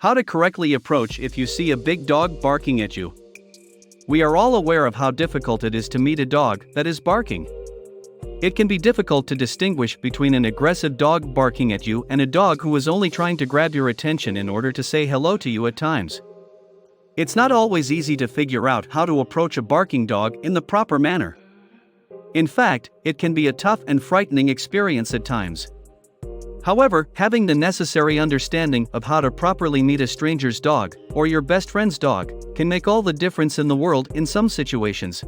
How to correctly approach if you see a big dog barking at you. We are all aware of how difficult it is to meet a dog that is barking. It can be difficult to distinguish between an aggressive dog barking at you and a dog who is only trying to grab your attention in order to say hello to you at times. It's not always easy to figure out how to approach a barking dog in the proper manner. In fact, it can be a tough and frightening experience at times. However, having the necessary understanding of how to properly meet a stranger's dog, or your best friend's dog, can make all the difference in the world in some situations.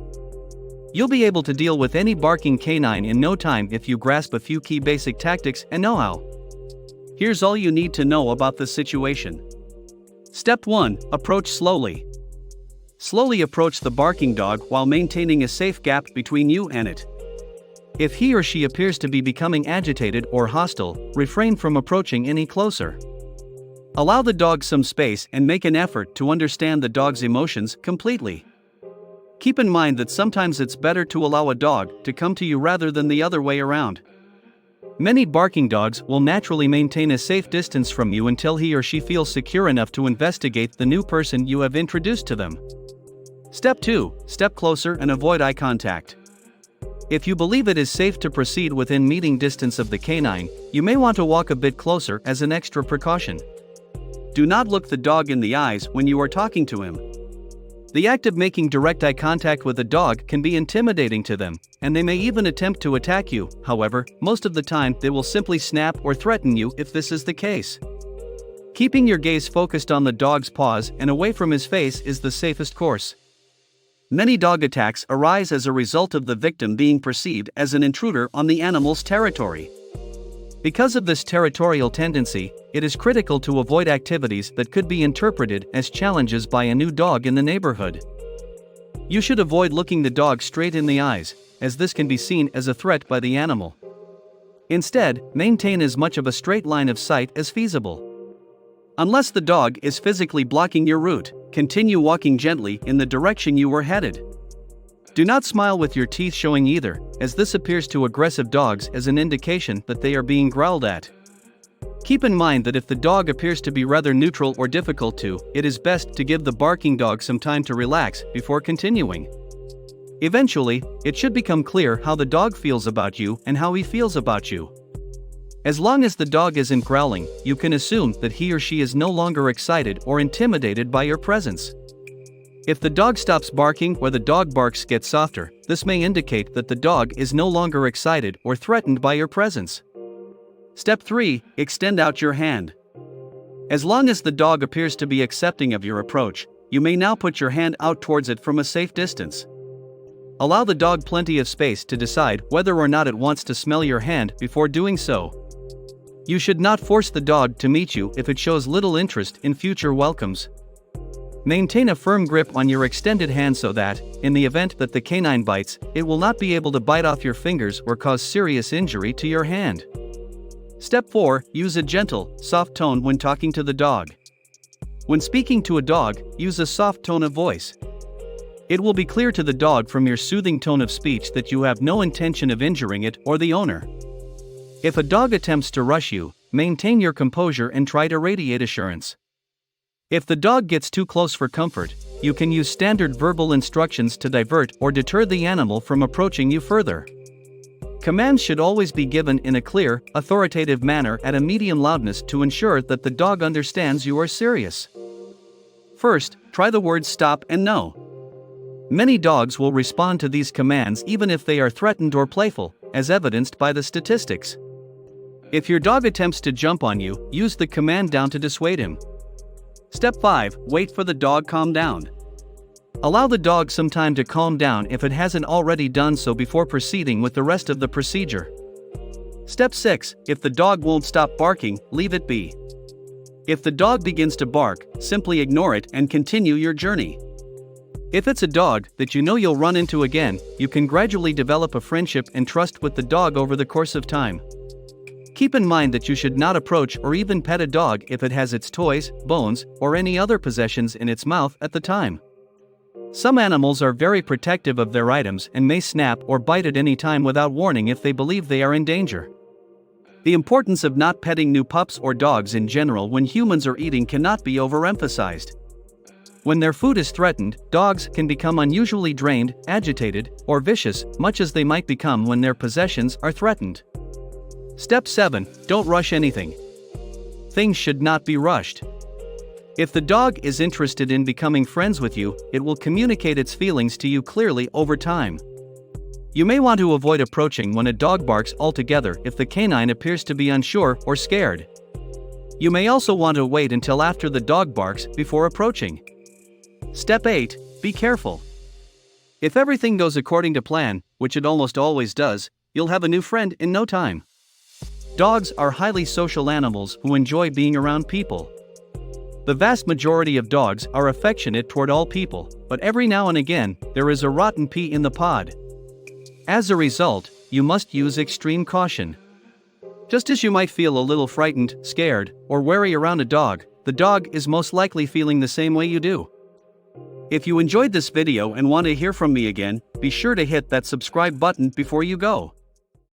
You'll be able to deal with any barking canine in no time if you grasp a few key basic tactics and know-how. Here's all you need to know about the situation. Step 1. Approach slowly. Slowly approach the barking dog while maintaining a safe gap between you and it. If he or she appears to be becoming agitated or hostile, refrain from approaching any closer. Allow the dog some space and make an effort to understand the dog's emotions completely. Keep in mind that sometimes it's better to allow a dog to come to you rather than the other way around. Many barking dogs will naturally maintain a safe distance from you until he or she feels secure enough to investigate the new person you have introduced to them. Step 2. Step closer and avoid eye contact. If you believe it is safe to proceed within meeting distance of the canine, you may want to walk a bit closer as an extra precaution. Do not look the dog in the eyes when you are talking to him. The act of making direct eye contact with a dog can be intimidating to them, and they may even attempt to attack you. However, most of the time they will simply snap or threaten you if this is the case. Keeping your gaze focused on the dog's paws and away from his face is the safest course. Many dog attacks arise as a result of the victim being perceived as an intruder on the animal's territory. Because of this territorial tendency, it is critical to avoid activities that could be interpreted as challenges by a new dog in the neighborhood. You should avoid looking the dog straight in the eyes, as this can be seen as a threat by the animal. Instead, maintain as much of a straight line of sight as feasible. Unless the dog is physically blocking your route, continue walking gently in the direction you were headed. Do not smile with your teeth showing either, as this appears to aggressive dogs as an indication that they are being growled at. Keep in mind that if the dog appears to be rather neutral or difficult to, it is best to give the barking dog some time to relax before continuing. Eventually, it should become clear how the dog feels about you and how he feels about you. As long as the dog isn't growling, you can assume that he or she is no longer excited or intimidated by your presence. If the dog stops barking or the dog barks get softer, this may indicate that the dog is no longer excited or threatened by your presence. Step 3. Extend out your hand. As long as the dog appears to be accepting of your approach, you may now put your hand out towards it from a safe distance. Allow the dog plenty of space to decide whether or not it wants to smell your hand before doing so. You should not force the dog to meet you if it shows little interest in future welcomes. Maintain a firm grip on your extended hand so that, in the event that the canine bites, it will not be able to bite off your fingers or cause serious injury to your hand. Step 4. Use a gentle, soft tone when talking to the dog. When speaking to a dog, use a soft tone of voice. It will be clear to the dog from your soothing tone of speech that you have no intention of injuring it or the owner. If a dog attempts to rush you, maintain your composure and try to radiate assurance. If the dog gets too close for comfort, you can use standard verbal instructions to divert or deter the animal from approaching you further. Commands should always be given in a clear, authoritative manner at a medium loudness to ensure that the dog understands you are serious. First, try the words stop and no. Many dogs will respond to these commands even if they are threatened or playful, as evidenced by the statistics. If your dog attempts to jump on you, use the command down to dissuade him. Step 5. Wait for the dog calm down. Allow the dog some time to calm down if it hasn't already done so before proceeding with the rest of the procedure. Step 6. If the dog won't stop barking, leave it be. If the dog begins to bark, simply ignore it and continue your journey. If it's a dog that you know you'll run into again, you can gradually develop a friendship and trust with the dog over the course of time. Keep in mind that you should not approach or even pet a dog if it has its toys, bones, or any other possessions in its mouth at the time. Some animals are very protective of their items and may snap or bite at any time without warning if they believe they are in danger. The importance of not petting new pups or dogs in general when humans are eating cannot be overemphasized. When their food is threatened, dogs can become unusually drained, agitated, or vicious, much as they might become when their possessions are threatened. Step 7. Don't rush anything. Things should not be rushed. If the dog is interested in becoming friends with you, it will communicate its feelings to you clearly over time. You may want to avoid approaching when a dog barks altogether if the canine appears to be unsure or scared. You may also want to wait until after the dog barks before approaching. Step 8. Be careful. If everything goes according to plan, which it almost always does, you'll have a new friend in no time. Dogs are highly social animals who enjoy being around people. The vast majority of dogs are affectionate toward all people, but every now and again, there is a rotten pea in the pod. As a result, you must use extreme caution. Just as you might feel a little frightened, scared, or wary around a dog, the dog is most likely feeling the same way you do. If you enjoyed this video and want to hear from me again, be sure to hit that subscribe button before you go.